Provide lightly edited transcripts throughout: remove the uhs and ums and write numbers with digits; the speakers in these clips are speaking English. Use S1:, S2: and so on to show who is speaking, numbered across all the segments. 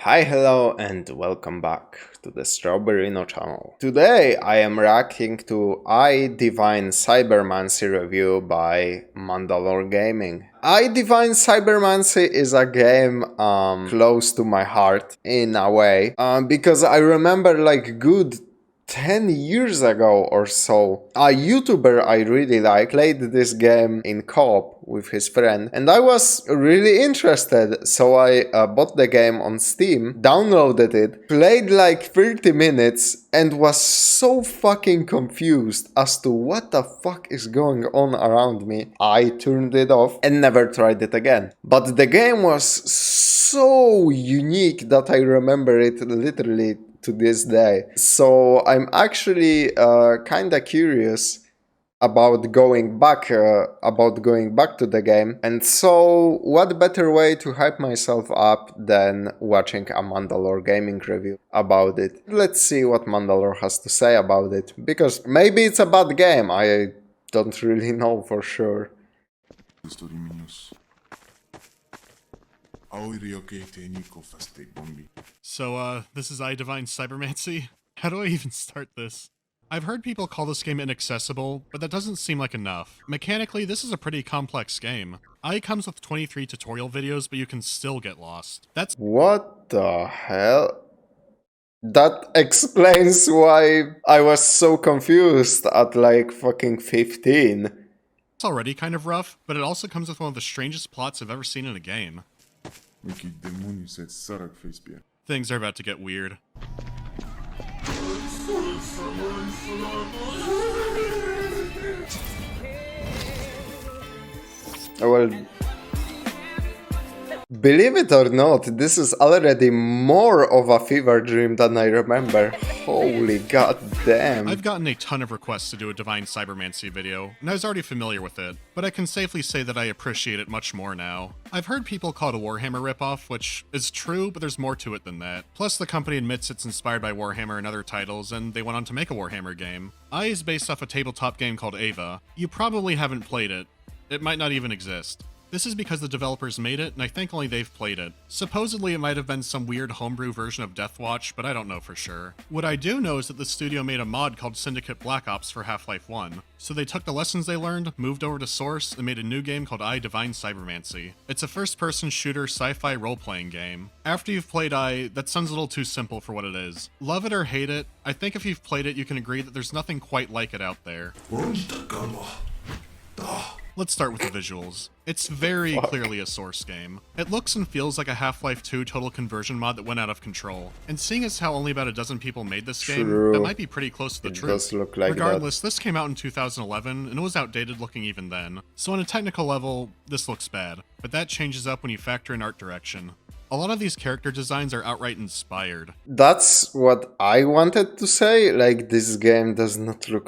S1: Hi, hello, and welcome back to the Strawberin0 channel. Today I am reacting to E.Y.E Cybermancy review by MandaloreGaming. E.Y.E Cybermancy is a game close to my heart in a way, because I remember like good 10 years ago or so, a YouTuber I really like played this game in co-op with his friend, and I was really interested, so I bought the game on Steam, downloaded it, played like 30 minutes, and was so fucking confused as to what the fuck is going on around me. I turned it off and never tried it again. But the game was so unique that I remember it literally to this day. So I'm actually kinda curious about going back to the game. And so what better way to hype myself up than watching a MandaloreGaming review about it. Let's see what Mandalore has to say about it, because maybe it's a bad game, I don't really know for sure.
S2: So, this is E.Y.E Cybermancy? How do I even start this? I've heard people call this game inaccessible, but that doesn't seem like enough. Mechanically, this is a pretty complex game. E.Y.E comes with 23 tutorial videos, but you can still get lost. That's
S1: What the hell? That explains why I was so confused at like fucking 15.
S2: It's already kind of rough, but it also comes with one of the strangest plots I've ever seen in a game. Things are about to get weird.
S1: Well, believe it or not, this is already more of a fever dream than I remember. Holy goddamn.
S2: I've gotten a ton of requests to do a Divine Cybermancy video, and I was already familiar with it, but I can safely say that I appreciate it much more now. I've heard people call it a Warhammer ripoff, which is true, but there's more to it than that. Plus, the company admits it's inspired by Warhammer and other titles, and they went on to make a Warhammer game. E.Y.E is based off a tabletop game called Ava. You probably haven't played it. It might not even exist. This is because the developers made it, and I think only they've played it. Supposedly it might have been some weird homebrew version of Deathwatch, but I don't know for sure. What I do know is that the studio made a mod called Syndicate Black Ops for Half-Life 1. So they took the lessons they learned, moved over to Source, and made a new game called E.Y.E Divine Cybermancy. It's a first-person shooter sci-fi role-playing game. After you've played E.Y.E, that sounds a little too simple for what it is. Love it or hate it, I think if you've played it you can agree that there's nothing quite like it out there. Let's start with the visuals. It's very clearly a Source game. It looks and feels like a Half-Life 2 total conversion mod that went out of control. And seeing as how only about a dozen people made this game, that might be pretty close to the truth.
S1: Does look like
S2: Regardless, this came out in 2011, and it was outdated looking even then. So on a technical level, this looks bad. But that changes up when you factor in art direction. A lot of these character designs are outright inspired.
S1: That's what I wanted to say. Like, this game does not look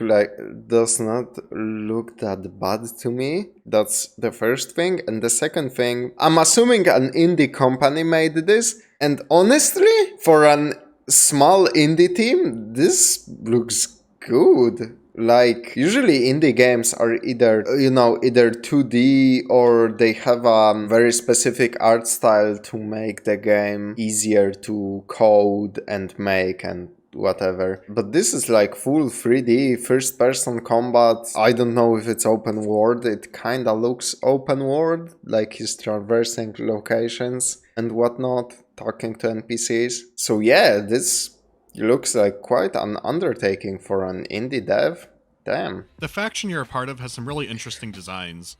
S1: that bad to me. That's the first thing. And the second thing, I'm assuming an indie company made this. And honestly, for an small indie team, this looks good. Like, usually indie games are either 2D or they have a very specific art style to make the game easier to code and make and whatever. But this is like full 3D, first person combat. I don't know if it's open world. It kinda looks open world, like he's traversing locations and whatnot, talking to NPCs. So yeah, this looks like quite an undertaking for an indie dev. Damn.
S2: The faction you're a part of has some really interesting designs.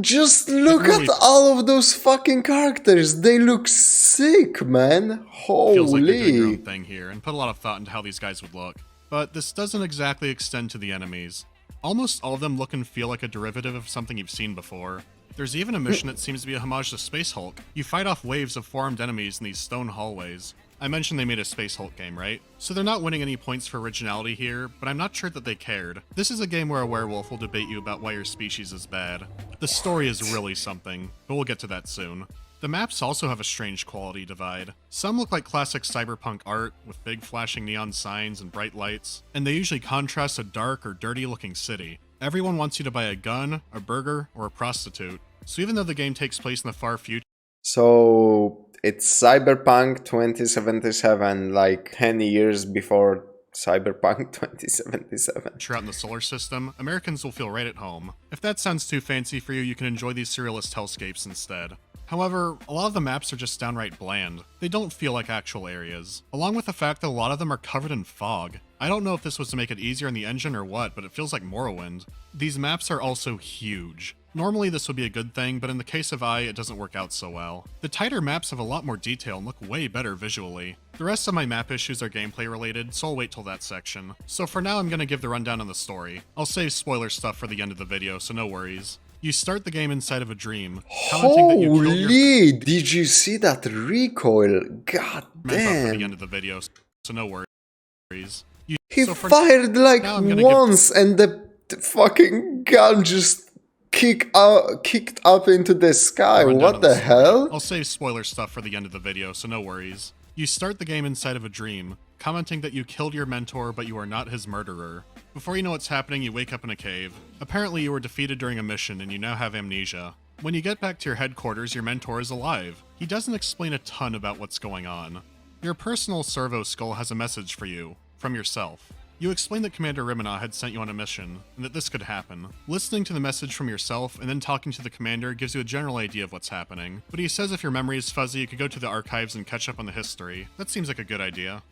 S1: Just look at all of those fucking characters. They look sick, man. Holy.
S2: Feels like you're doing your own thing here, and put a lot of thought into how these guys would look. But this doesn't exactly extend to the enemies. Almost all of them look and feel like a derivative of something you've seen before. There's even a mission that seems to be a homage to Space Hulk. You fight off waves of four-armed enemies in these stone hallways. I mentioned they made a Space Hulk game, right? So they're not winning any points for originality here, but I'm not sure that they cared. This is a game where a werewolf will debate you about why your species is bad. The story is really something, but we'll get to that soon. The maps also have a strange quality divide. Some look like classic cyberpunk art, with big flashing neon signs and bright lights, and they usually contrast a dark or dirty looking city. Everyone wants you to buy a gun, a burger, or a prostitute. So even though the game takes place in the far future,
S1: So It's Cyberpunk 2077, like 10 years before Cyberpunk 2077.
S2: Out in the solar system, Americans will feel right at home. If that sounds too fancy for you, you can enjoy these surrealist hellscapes instead. However, a lot of the maps are just downright bland. They don't feel like actual areas, along with the fact that a lot of them are covered in fog. I don't know if this was to make it easier in the engine or what, but it feels like Morrowind. These maps are also huge. Normally this would be a good thing, but in the case of E.Y.E, it doesn't work out so well. The tighter maps have a lot more detail and look way better visually. The rest of my map issues are gameplay related, so I'll wait till that section. So for now I'm gonna give the rundown on the story. I'll save spoiler stuff for the end of the video, so no worries. You start the game inside of a dream.
S1: Holy! Did you see that recoil? God damn!
S2: For the end of the video, so no worries.
S1: He fired like once, and the fucking gun just kicked up into the sky. What the hell?
S2: I'll save spoiler stuff for the end of the video, so no worries. You start the game inside of a dream, commenting that you killed your mentor, but you are not his murderer. Before you know what's happening, you wake up in a cave. Apparently you were defeated during a mission and you now have amnesia. When you get back to your headquarters, your mentor is alive. He doesn't explain a ton about what's going on. Your personal servo skull has a message for you, from yourself. You explain that Commander Rimina had sent you on a mission, and that this could happen. Listening to the message from yourself and then talking to the commander gives you a general idea of what's happening. But he says if your memory is fuzzy, you could go to the archives and catch up on the history. That seems like a good idea.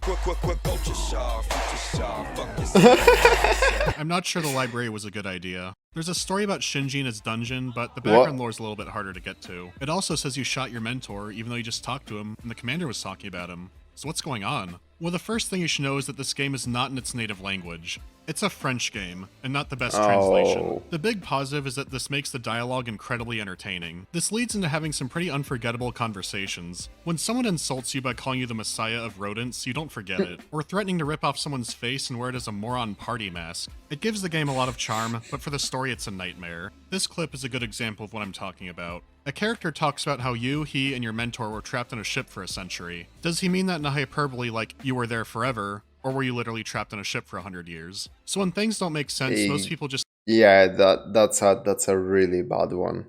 S2: I'm not sure the library was a good idea. There's a story about Shinji in his dungeon, but the background lore is a little bit harder to get to. It also says you shot your mentor, even though you just talked to him, and the commander was talking about him. So what's going on? Well, the first thing you should know is that this game is not in its native language. It's a French game, and not the best translation. The big positive is that this makes the dialogue incredibly entertaining. This leads into having some pretty unforgettable conversations. When someone insults you by calling you the messiah of rodents, you don't forget it. Or threatening to rip off someone's face and wear it as a moron party mask. It gives the game a lot of charm, but for the story it's a nightmare. This clip is a good example of what I'm talking about. A character talks about how you, he, and your mentor were trapped on a ship for a century. Does he mean that in a hyperbole like, you were there forever, or were you literally trapped on a ship for 100 years? So when things don't make sense, most people just...
S1: Yeah, that's a really bad one.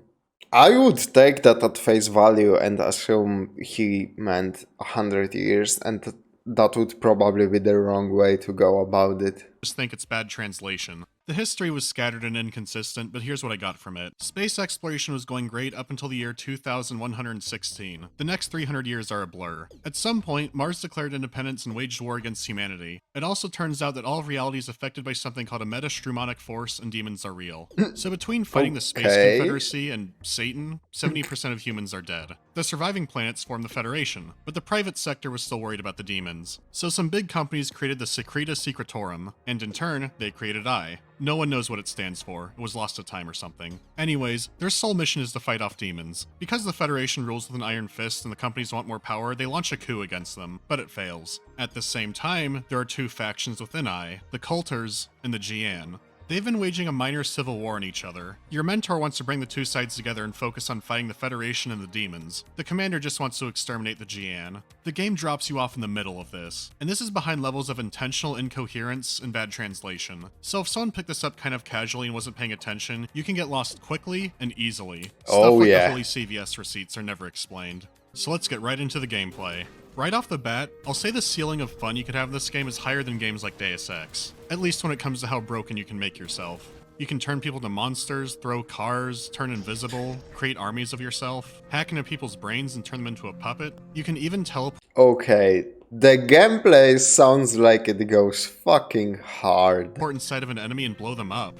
S1: I would take that at face value and assume he meant 100 years, and that would probably be the wrong way to go about it.
S2: Just think it's bad translation. The history was scattered and inconsistent, but here's what I got from it. Space exploration was going great up until the year 2116. The next 300 years are a blur. At some point, Mars declared independence and waged war against humanity. It also turns out that all of reality is affected by something called a metastrumonic force, and demons are real. So between fighting the Space Confederacy and Satan, 70% of humans are dead. The surviving planets formed the Federation, but the private sector was still worried about the demons. So some big companies created the Secreta Secretorum, and in turn, they created E.Y.E. No one knows what it stands for. It was lost to time or something. Anyways, their sole mission is to fight off demons. Because the Federation rules with an iron fist and the companies want more power, they launch a coup against them, but it fails. At the same time, there are two factions within E.Y.E, the Culters and the Jian. They've been waging a minor civil war on each other. Your mentor wants to bring the two sides together and focus on fighting the Federation and the demons. The commander just wants to exterminate the Jian. The game drops you off in the middle of this, and this is behind levels of intentional incoherence and bad translation. So if someone picked this up kind of casually and wasn't paying attention, you can get lost quickly and easily. Stuff like the holy CVS receipts are never explained. So let's get right into the gameplay. Right off the bat, I'll say the ceiling of fun you could have in this game is higher than games like Deus Ex. At least when it comes to how broken you can make yourself. You can turn people to monsters, throw cars, turn invisible, create armies of yourself, hack into people's brains and turn them into a puppet. You can even teleport.
S1: Okay, the gameplay sounds like it goes fucking hard.
S2: Inside of an enemy and blow them up.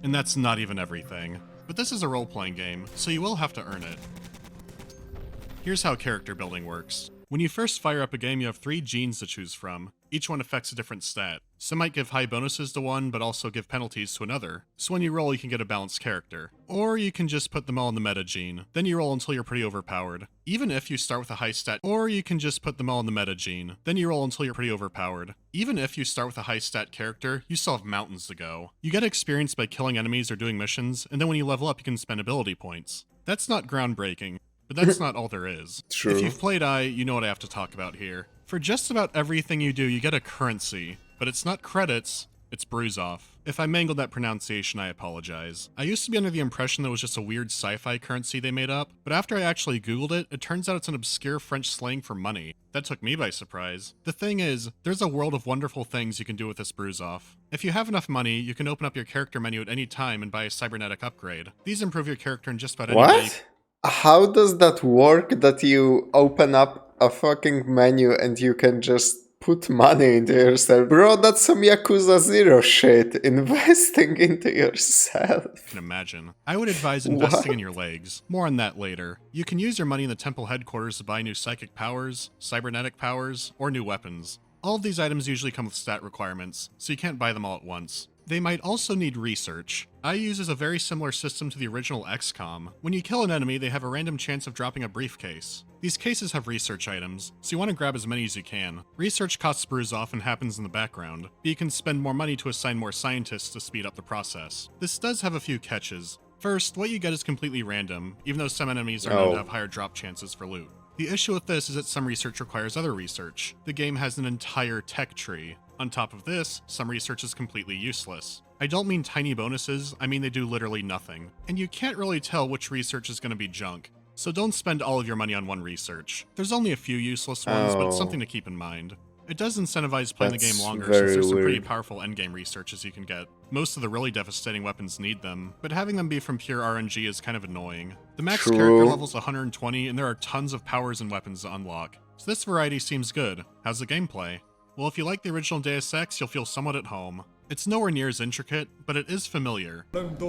S2: And that's not even everything. But this is a role-playing game, so you will have to earn it. Here's how character building works. When you first fire up a game, you have 3 genes to choose from. Each one affects a different stat. Some might give high bonuses to one, but also give penalties to another. So when you roll, you can get a balanced character. Or you can just put them all in the meta gene. Then you roll until you're pretty overpowered. Even if you start with a high stat, or you can just put them all in the meta gene. Then you roll until you're pretty overpowered. Even if you start with a high stat character, you still have mountains to go. You get experience by killing enemies or doing missions, and then when you level up, you can spend ability points. That's not groundbreaking. But that's not all there is.
S1: True.
S2: If you've played E.Y.E, you know what I have to talk about here. For just about everything you do, you get a currency. But it's not credits, It's Bruisoff. If I mangled that pronunciation, I apologize. I used to be under the impression that it was just a weird sci-fi currency they made up, but after I actually googled it, it turns out it's an obscure French slang for money. That took me by surprise. The thing is, there's a world of wonderful things you can do with this Bruisoff. If you have enough money, you can open up your character menu at any time and buy a cybernetic upgrade. These improve your character in just about any way.
S1: What? How does that work that you open up a fucking menu and you can just put money into yourself? Bro, that's some Yakuza 0 shit. Investing into yourself.
S2: I can imagine. I would advise investing in your legs. More on that later. You can use your money in the temple headquarters to buy new psychic powers, cybernetic powers, or new weapons. All of these items usually come with stat requirements, so you can't buy them all at once. They might also need research. E.Y.E uses a very similar system to the original XCOM. When you kill an enemy, they have a random chance of dropping a briefcase. These cases have research items, so you want to grab as many as you can. Research costs Bruisoff and happens in the background, but you can spend more money to assign more scientists to speed up the process. This does have a few catches. First, what you get is completely random, even though some enemies are known to have higher drop chances for loot. The issue with this is that some research requires other research. The game has an entire tech tree. On top of this, some research is completely useless. I don't mean tiny bonuses, I mean they do literally nothing. And you can't really tell which research is going to be junk, so don't spend all of your money on one research. There's only a few useless ones, but it's something to keep in mind. It does incentivize playing the game longer, since there's some pretty powerful endgame researches you can get. Most of the really devastating weapons need them, but having them be from pure RNG is kind of annoying. The max character level is 120, and there are tons of powers and weapons to unlock. So this variety seems good. How's the gameplay? Well, if you like the original Deus Ex, you'll feel somewhat at home. It's nowhere near as intricate, but it is familiar. Let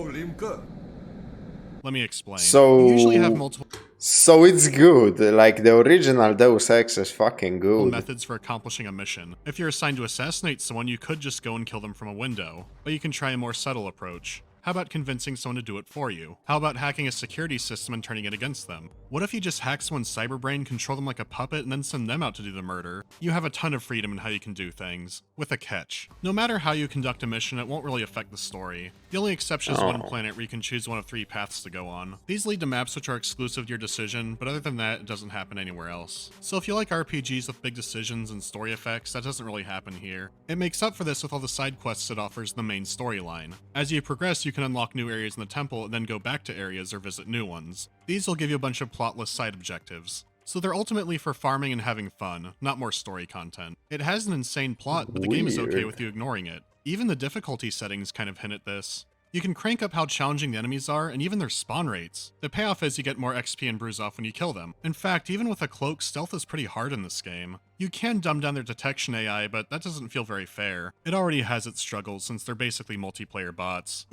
S2: me explain. You usually have multiple
S1: it's good. Like, the original Deus Ex is fucking good.
S2: Methods for accomplishing a mission. If you're assigned to assassinate someone, you could just go and kill them from a window, but you can try a more subtle approach. How about convincing someone to do it for you? How about hacking a security system and turning it against them? What if you just hack someone's cyberbrain, control them like a puppet, and then send them out to do the murder? You have a ton of freedom in how you can do things, with a catch. No matter how you conduct a mission, it won't really affect the story. The only exception is one planet where you can choose one of 3 paths to go on. These lead to maps which are exclusive to your decision, but other than that, it doesn't happen anywhere else. So if you like RPGs with big decisions and story effects, that doesn't really happen here. It makes up for this with all the side quests it offers in the main storyline. As you progress, you can unlock new areas in the temple and then go back to areas or visit new ones. These will give you a bunch of plotless side objectives. So they're ultimately for farming and having fun, not more story content. It has an insane plot, but the game is okay with you ignoring it. Even the difficulty settings kind of hint at this. You can crank up how challenging the enemies are, and even their spawn rates. The payoff is you get more XP and Bruisoff when you kill them. In fact, even with a cloak, stealth is pretty hard in this game. You can dumb down their detection AI, but that doesn't feel very fair. It already has its struggles since they're basically multiplayer bots.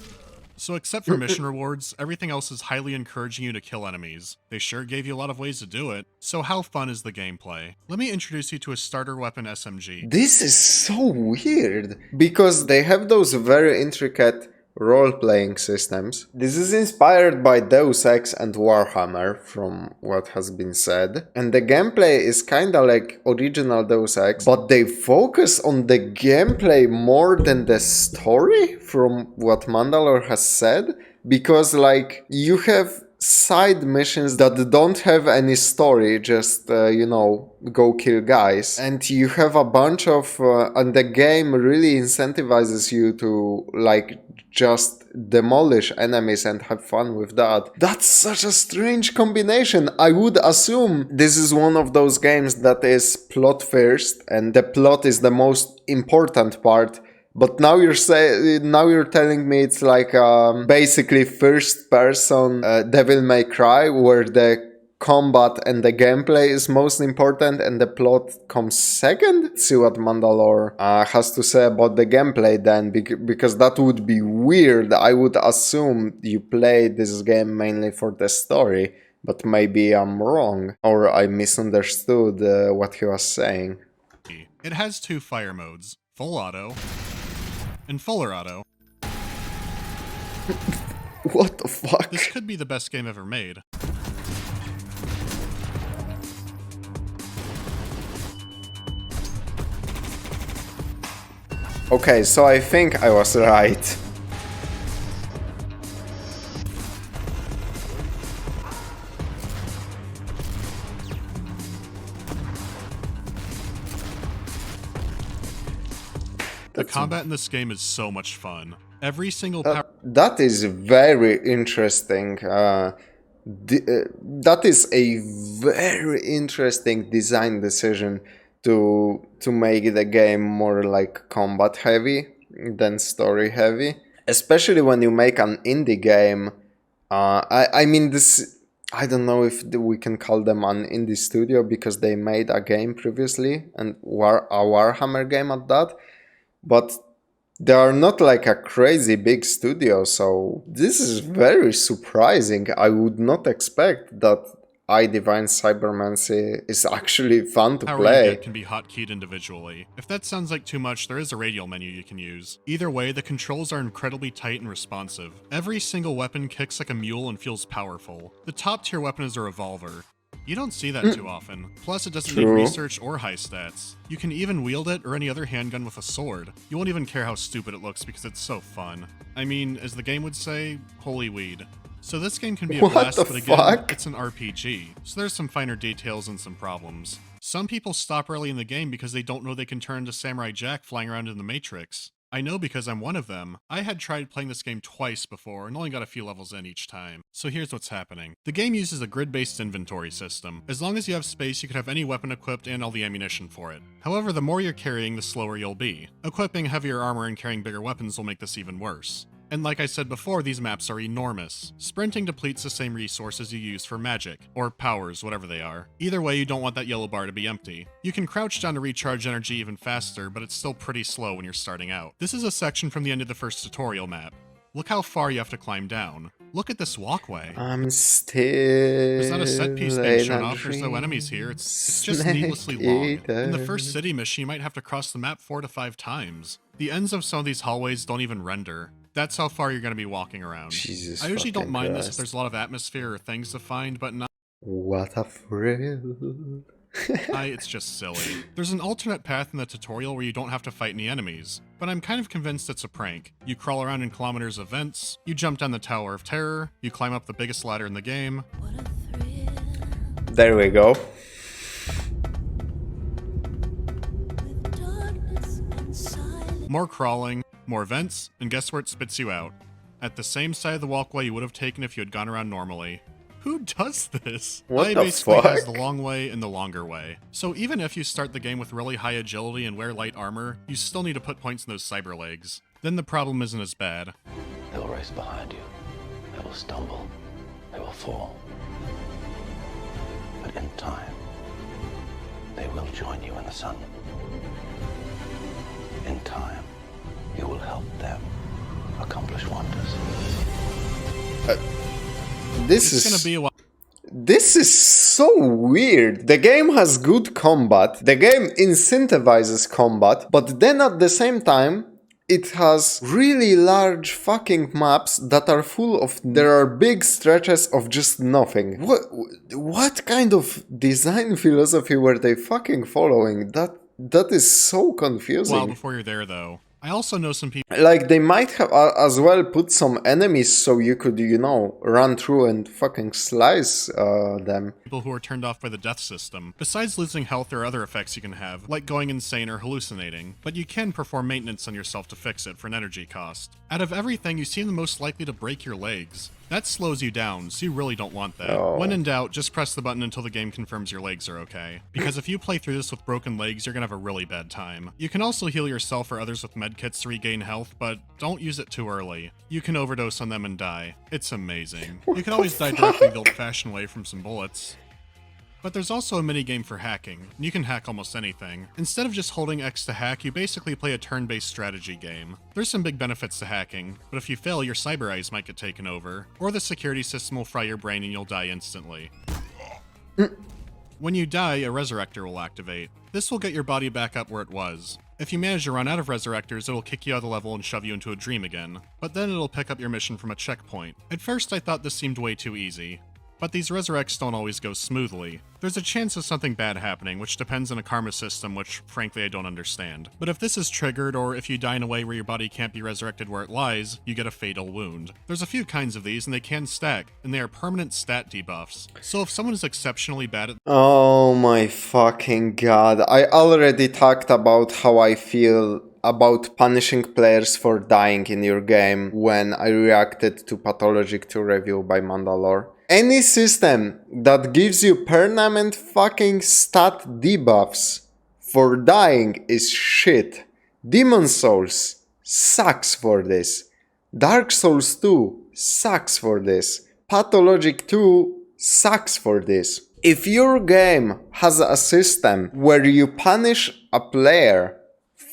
S2: So except for mission rewards, everything else is highly encouraging you to kill enemies. They sure gave you a lot of ways to do it. So how fun is the gameplay? Let me introduce you to a starter weapon SMG.
S1: This is so weird, because they have those very intricate role-playing systems. This is inspired by Deus Ex and Warhammer, from what has been said. And the gameplay is kinda like original Deus Ex, but they focus on the gameplay more than the story, from what Mandalore has said. Because, like, you have side missions that don't have any story, just, go kill guys. And you have a bunch of... and the game really incentivizes you to, like, just demolish enemies and have fun with that. That's such a strange combination. I would assume this is one of those games that is plot first, and the plot is the most important part. But now you're telling me it's like basically first person Devil May Cry, where the combat and the gameplay is most important and the plot comes second? Let's see what Mandalore has to say about the gameplay then, because that would be weird. I would assume you played this game mainly for the story, but maybe I'm wrong, or I misunderstood what he was saying.
S2: It has 2 fire modes, full auto and fuller auto.
S1: What the fuck?
S2: This could be the best game ever made.
S1: Okay, so I think I was right.
S2: The combat in this game is so much fun. Every single
S1: that is very interesting. That is a very interesting design decision to make the game more like combat heavy than story heavy, especially when you make an indie game. I mean this. I don't know if we can call them an indie studio because they made a game previously and a Warhammer game at that, but they are not like a crazy big studio, so this is very surprising. I would not expect that I Divine Cybermancy is actually fun to play.
S2: Can be hotkeyed individually. If that sounds like too much, there is a radial menu you can use. Either way, the controls are incredibly tight and responsive. Every single weapon kicks like a mule and feels powerful. The top tier weapon is a revolver. You don't see that too often. Plus, it doesn't need research or high stats. You can even wield it or any other handgun with a sword. You won't even care how stupid it looks because it's so fun. I mean, as the game would say, holy weed. So this game can be a blast, but again, it's an RPG, so there's some finer details and some problems. Some people stop early in the game because they don't know they can turn into Samurai Jack flying around in the Matrix. I know because I'm one of them. I had tried playing this game twice before and only got a few levels in each time. So here's what's happening. The game uses a grid-based inventory system. As long as you have space, you can have any weapon equipped and all the ammunition for it. However, the more you're carrying, the slower you'll be. Equipping heavier armor and carrying bigger weapons will make this even worse. And like I said before, these maps are enormous. Sprinting depletes the same resources you use for magic, or powers, whatever they are. Either way, you don't want that yellow bar to be empty. You can crouch down to recharge energy even faster, but it's still pretty slow when you're starting out. This is a section from the end of the first tutorial map. Look how far you have to climb down. Look at this walkway.
S1: I'm still.
S2: There's not a set piece being shown off, there's no enemies here, it's just needlessly long. In the first city mission, you might have to cross the map 4 to 5 times. The ends of some of these hallways don't even render. That's how far you're going to be walking around.
S1: Jesus,
S2: I usually don't mind this if there's a lot of atmosphere or things to find, but not.
S1: What a thrill.
S2: It's just silly. There's an alternate path in the tutorial where you don't have to fight any enemies, but I'm kind of convinced it's a prank. You crawl around in kilometers of vents, you jump down the Tower of Terror, you climb up the biggest ladder in the game.
S1: There we go.
S2: More crawling, more vents, and guess where it spits you out? At the same side of the walkway you would have taken if you had gone around normally. Who does this?
S1: What the
S2: basically
S1: fuck?
S2: has the long way and the longer way. So even if you start the game with really high agility and wear light armor, you still need to put points in those cyber legs. Then the problem isn't as bad.
S3: They will race behind you. They will stumble. They will fall. But in time, they will join you in the sun. In time, you will help them accomplish wonders.
S1: This is so weird. The game has good combat. The game incentivizes combat, but then at the same time, it has really large fucking maps that are full of. There are big stretches of just nothing. What kind of design philosophy were they fucking following? That is so confusing.
S2: Well, before you're there though, I also know some people.
S1: Like, they might have as well put some enemies so you could, run through and fucking slice them.
S2: People who are turned off by the death system. Besides losing health, there are other effects you can have, like going insane or hallucinating, but you can perform maintenance on yourself to fix it for an energy cost. Out of everything, you seem the most likely to break your legs. That slows you down, so you really don't want that.
S1: Oh.
S2: When in doubt, just press the button until the game confirms your legs are okay. Because if you play through this with broken legs, you're gonna have a really bad time. You can also heal yourself or others with medkits to regain health, but don't use it too early. You can overdose on them and die. It's amazing. You can always die directly the old-fashioned way from some bullets. But there's also a minigame for hacking, and you can hack almost anything. Instead of just holding X to hack, you basically play a turn-based strategy game. There's some big benefits to hacking, but if you fail, your cyber eyes might get taken over, or the security system will fry your brain and you'll die instantly. When you die, a resurrector will activate. This will get your body back up where it was. If you manage to run out of resurrectors, it'll kick you out of the level and shove you into a dream again. But then it'll pick up your mission from a checkpoint. At first I thought this seemed way too easy. But these resurrects don't always go smoothly. There's a chance of something bad happening, which depends on a karma system, which frankly I don't understand. But if this is triggered, or if you die in a way where your body can't be resurrected where it lies, you get a fatal wound. There's a few kinds of these, and they can stack, and they are permanent stat debuffs. So if someone is exceptionally bad at—
S1: Oh my fucking god. I already talked about how I feel about punishing players for dying in your game when I reacted to Pathologic 2 review by Mandalore. Any system that gives you permanent fucking stat debuffs for dying is shit. Demon Souls sucks for this. Dark Souls 2 sucks for this. Pathologic 2 sucks for this. If your game has a system where you punish a player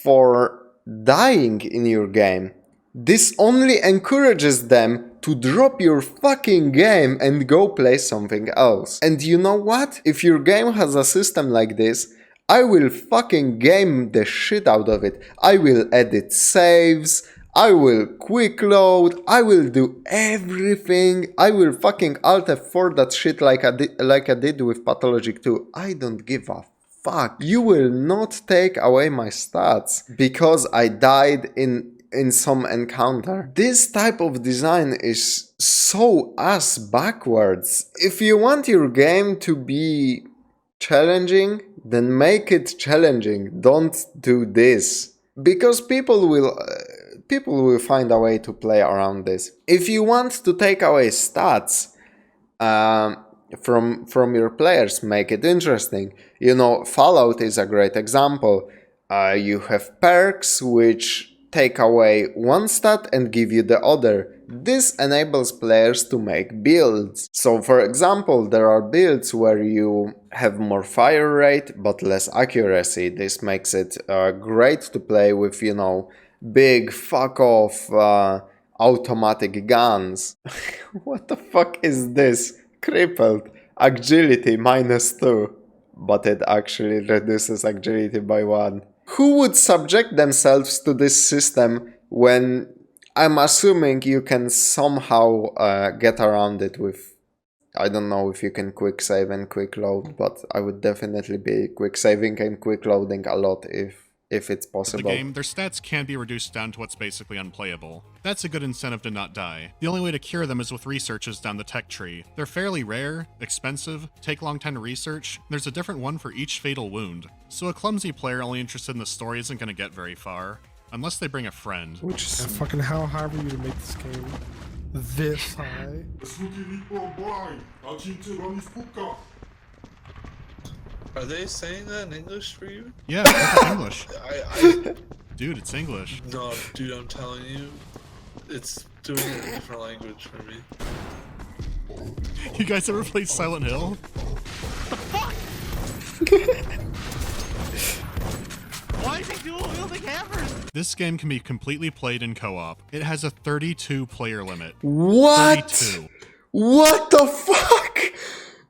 S1: for dying in your game, this only encourages them to drop your fucking game and go play something else. And you know what? If your game has a system like this, I will fucking game the shit out of it. I will edit saves, I will quick load, I will do everything. I will fucking Alt F4 that shit like I did with Pathologic 2. I don't give a fuck. You will not take away my stats because I died in some encounter. This type of design is so ass backwards. If you want your game to be challenging, then make it challenging. Don't do this. Because people will find a way to play around this. If you want to take away stats from your players, make it interesting. You know, Fallout is a great example. You have perks which take away one stat and give you the other. This enables players to make builds. So for example, there are builds where you have more fire rate but less accuracy. This makes it great to play with, you know, big fuck off automatic guns. What the fuck is this? Crippled. Agility -2. But it actually reduces agility by 1. Who would subject themselves to this system when I'm assuming you can somehow get around it with, I don't know if you can quick save and quick load, but I would definitely be quick saving and quick loading a lot if it's possible.
S2: The game, their stats can be reduced down to what's basically unplayable. That's a good incentive to not die. The only way to cure them is with researches down the tech tree. They're fairly rare, expensive, take a long time to research. There's a different one for each fatal wound. So a clumsy player only interested in the story isn't going to get very far. Unless they bring a friend.
S4: And fucking how high were you to make this game this high?
S5: Are they saying that in English for you?
S2: Yeah, it's English. Dude, it's English.
S5: No, dude, I'm telling you, it's doing it in a different language for me.
S2: You guys ever played Silent Hill?
S6: The fuck? Why is he dual wielding hammers?
S2: This game can be completely played in co-op. It has a 32 player limit.
S1: What?
S2: 32.
S1: What the fuck?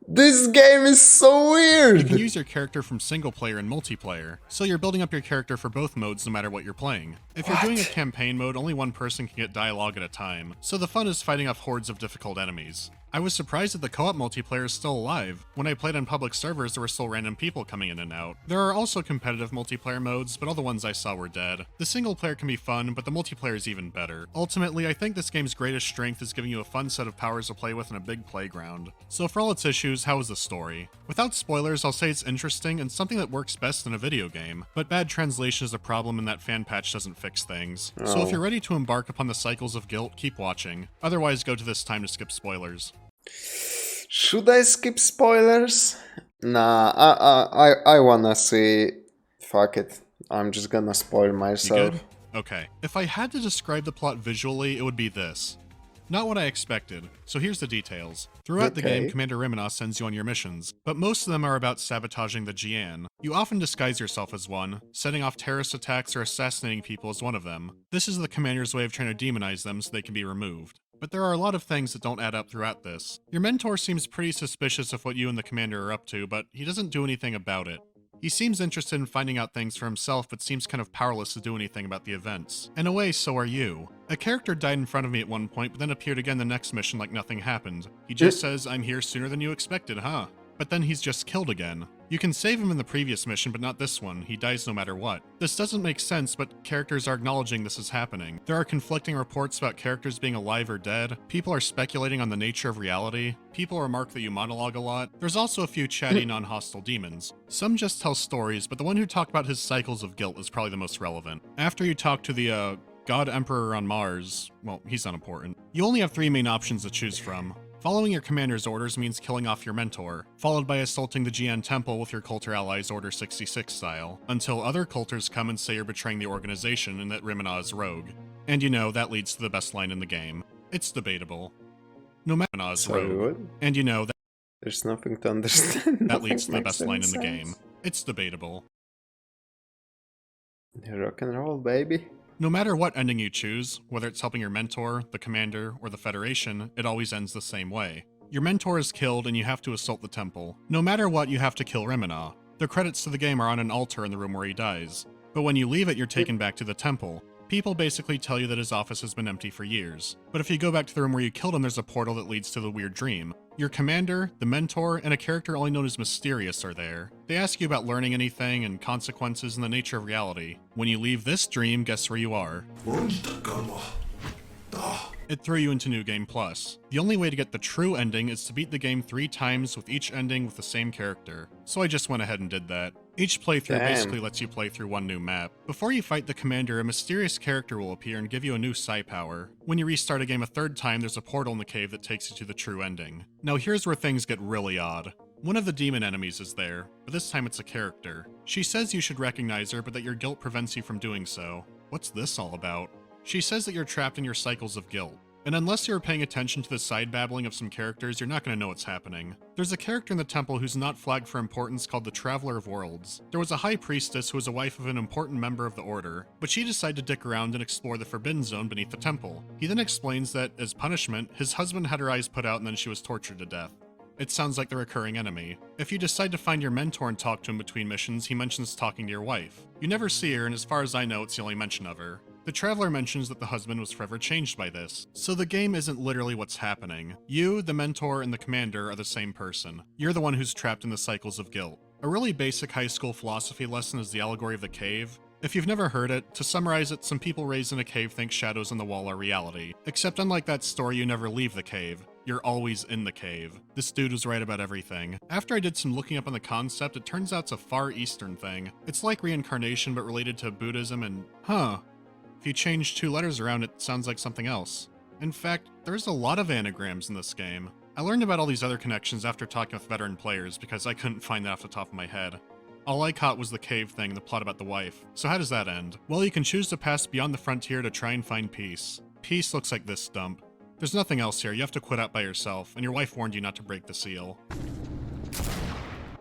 S1: This game is so weird!
S2: You can use your character from single player and multiplayer, so you're building up your character for both modes no matter what you're playing. If you're doing a campaign mode, only one person can get dialogue at a time, so the fun is fighting off hordes of difficult enemies. I was surprised that the co-op multiplayer is still alive. When I played on public servers, there were still random people coming in and out. There are also competitive multiplayer modes, but all the ones I saw were dead. The single player can be fun, but the multiplayer is even better. Ultimately, I think this game's greatest strength is giving you a fun set of powers to play with in a big playground. So for all its issues, how is the story? Without spoilers, I'll say it's interesting and something that works best in a video game, but bad translation is a problem and that fan patch doesn't fix things. So if you're ready to embark upon the cycles of guilt, keep watching. Otherwise, go to this time to skip spoilers.
S1: Should I skip spoilers? Nah, I wanna see. Fuck it. I'm just gonna spoil
S2: You
S1: myself.
S2: good? Okay. If I had to describe the plot visually, it would be this. Not what I expected, so here's the details. Throughout the game, Commander Rimina sends you on your missions, but most of them are about sabotaging the Jian. You often disguise yourself as one, setting off terrorist attacks or assassinating people as one of them. This is the Commander's way of trying to demonize them so they can be removed. But there are a lot of things that don't add up throughout this. Your mentor seems pretty suspicious of what you and the Commander are up to, but he doesn't do anything about it. He seems interested in finding out things for himself, but seems kind of powerless to do anything about the events. In a way, so are you. A character died in front of me at one point, but then appeared again the next mission like nothing happened. He just says, "I'm here sooner than you expected, huh?" but then he's just killed again. You can save him in the previous mission, but not this one. He dies no matter what. This doesn't make sense, but characters are acknowledging this is happening. There are conflicting reports about characters being alive or dead. People are speculating on the nature of reality. People remark that you monologue a lot. There's also a few chatty, non-hostile demons. Some just tell stories, but the one who talked about his cycles of guilt is probably the most relevant. After you talk to the, God Emperor on Mars, well, he's unimportant. You only have 3 main options to choose from. Following your commander's orders means killing off your mentor, followed by assaulting the GN Temple with your Coulter allies Order 66 style, until other Coulters come and say you're betraying the organization and that Rimina is rogue. And you know, that leads to the best line in the game. It's debatable. No matter Rimina is rogue. And you know that
S1: there's nothing to understand.
S2: that leads to the best line in the game. It's debatable.
S1: Rock and roll, baby.
S2: No matter what ending you choose, whether it's helping your mentor, the commander, or the Federation, it always ends the same way. Your mentor is killed and you have to assault the temple. No matter what, you have to kill Rimina. The credits to the game are on an altar in the room where he dies. But when you leave it, you're taken back to the temple. People basically tell you that his office has been empty for years. But if you go back to the room where you killed him, there's a portal that leads to the weird dream. Your commander, the mentor, and a character only known as Mysterious are there. They ask you about learning anything and consequences and the nature of reality. When you leave this dream, guess where you are? It threw you into New Game Plus. The only way to get the true ending is to beat the game 3 times with each ending with the same character. So I just went ahead and did that. Each playthrough basically lets you play through one new map. Before you fight the commander, a mysterious character will appear and give you a new psi power. When you restart a game a 3rd time, there's a portal in the cave that takes you to the true ending. Now here's where things get really odd. One of the demon enemies is there, but this time it's a character. She says you should recognize her, but that your guilt prevents you from doing so. What's this all about? She says that you're trapped in your cycles of guilt. And unless you're paying attention to the side babbling of some characters, you're not going to know what's happening. There's a character in the temple who's not flagged for importance called the Traveler of Worlds. There was a high priestess who was a wife of an important member of the order, but she decided to dick around and explore the forbidden zone beneath the temple. He then explains that, as punishment, his husband had her eyes put out and then she was tortured to death. It sounds like the recurring enemy. If you decide to find your mentor and talk to him between missions, he mentions talking to your wife. You never see her, and as far as I know, it's the only mention of her. The Traveler mentions that the husband was forever changed by this, so the game isn't literally what's happening. You, the mentor, and the commander are the same person. You're the one who's trapped in the cycles of guilt. A really basic high school philosophy lesson is the allegory of the cave. If you've never heard it, to summarize it, some people raised in a cave think shadows on the wall are reality. Except unlike that story, you never leave the cave. You're always in the cave. This dude was right about everything. After I did some looking up on the concept, it turns out it's a Far Eastern thing. It's like reincarnation but related to Buddhism and, if you change 2 letters around, it sounds like something else. In fact, there's a lot of anagrams in this game. I learned about all these other connections after talking with veteran players because I couldn't find that off the top of my head. All I caught was the cave thing and the plot about the wife. So how does that end? Well, you can choose to pass beyond the frontier to try and find peace. Peace looks like this dump. There's nothing else here, you have to quit out by yourself, and your wife warned you not to break the seal.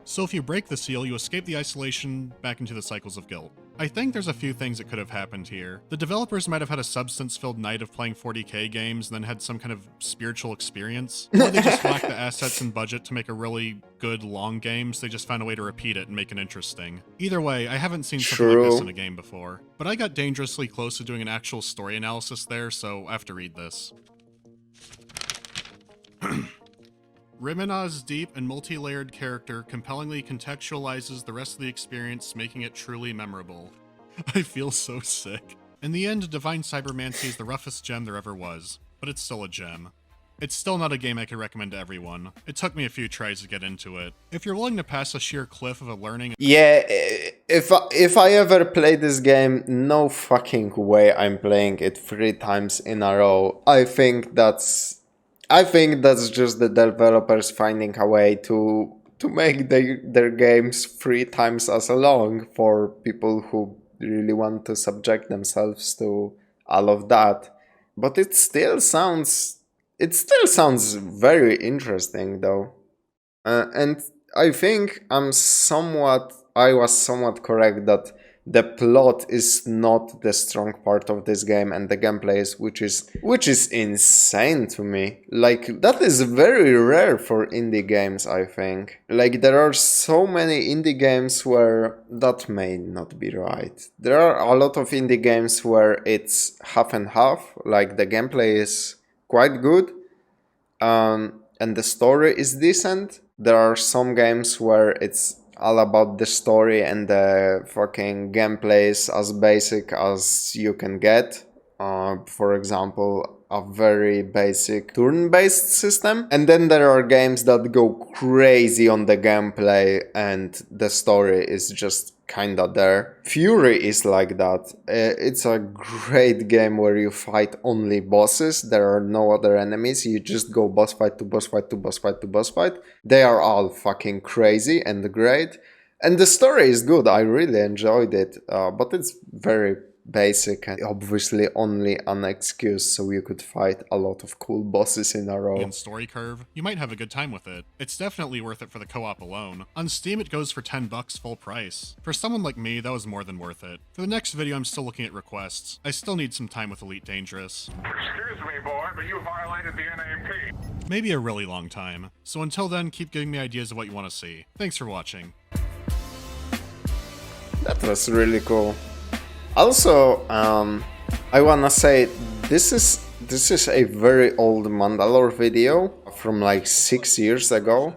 S2: So if you break the seal, you escape the isolation back into the cycles of guilt. I think there's a few things that could have happened here. The developers might have had a substance-filled night of playing 40k games and then had some kind of spiritual experience. Or they just lacked the assets and budget to make a really good long game, so they just found a way to repeat it and make it interesting. Either way, I haven't seen something like this in a game before. But I got dangerously close to doing an actual story analysis there, so I have to read this. Rimina's deep and multi-layered character compellingly contextualizes the rest of the experience, making it truly memorable. I feel so sick. In the end, Divine Cybermancy is the roughest gem there ever was, but it's still a gem. It's still not a game I could recommend to everyone. It took me a few tries to get into it. If you're willing to pass a sheer cliff of a learning...
S1: Yeah, if I ever play this game, no fucking way I'm playing it 3 times in a row. I think that's just the developers finding a way to make their games 3 times as long for people who really want to subject themselves to all of that. But it still sounds very interesting though. And I think I was somewhat correct that the plot is not the strong part of this game, and the gameplay is, which is insane to me. Like, that is very rare for indie games, I think. Like, there are so many indie games where that may not be right. There are a lot of indie games where it's half and half, like the gameplay is quite good, and the story is decent, There are some games where it's all about the story and the fucking gameplay is as basic as you can get. For example, a very basic turn-based system. And then there are games that go crazy on the gameplay and the story is just kinda there. Fury is like that. It's a great game where you fight only bosses. There are no other enemies. You just go boss fight to boss fight to boss fight to boss fight. They are all fucking crazy and great. And the story is good. I really enjoyed it. But it's very basic and obviously only an excuse so you could fight a lot of cool bosses in a row.
S2: And story curve, you might have a good time with it. It's definitely worth it for the co-op alone. On Steam it goes for $10 full price. For someone like me, that was more than worth it. For the next video I'm still looking at requests. I still need some time with Elite Dangerous.
S7: Excuse me, boy, but you violated the NAP.
S2: Maybe a really long time. So until then, keep giving me ideas of what you want to see. Thanks for watching.
S1: That was really cool. Also, I wanna say this is a very old Mandalore video from like 6 years ago.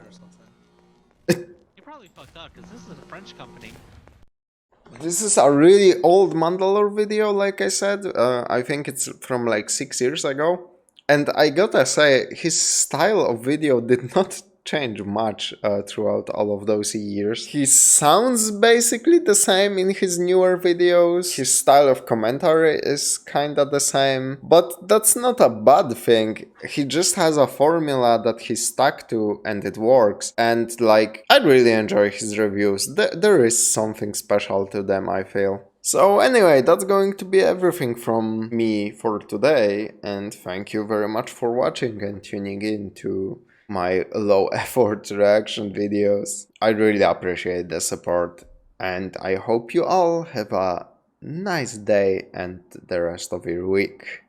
S6: You probably fucked up because this is a French company.
S1: This is a really old Mandalore video, like I said. I think it's from like 6 years ago. And I gotta say, his style of video did not change much throughout all of those years. He sounds basically the same in his newer videos. His style of commentary is kinda the same, but that's not a bad thing. He just has a formula that he stuck to and it works. And like, I really enjoy his reviews. There is something special to them, I feel. So anyway, that's going to be everything from me for today, and thank you very much for watching and tuning in to my low effort reaction videos. I really appreciate the support and I hope you all have a nice day and the rest of your week.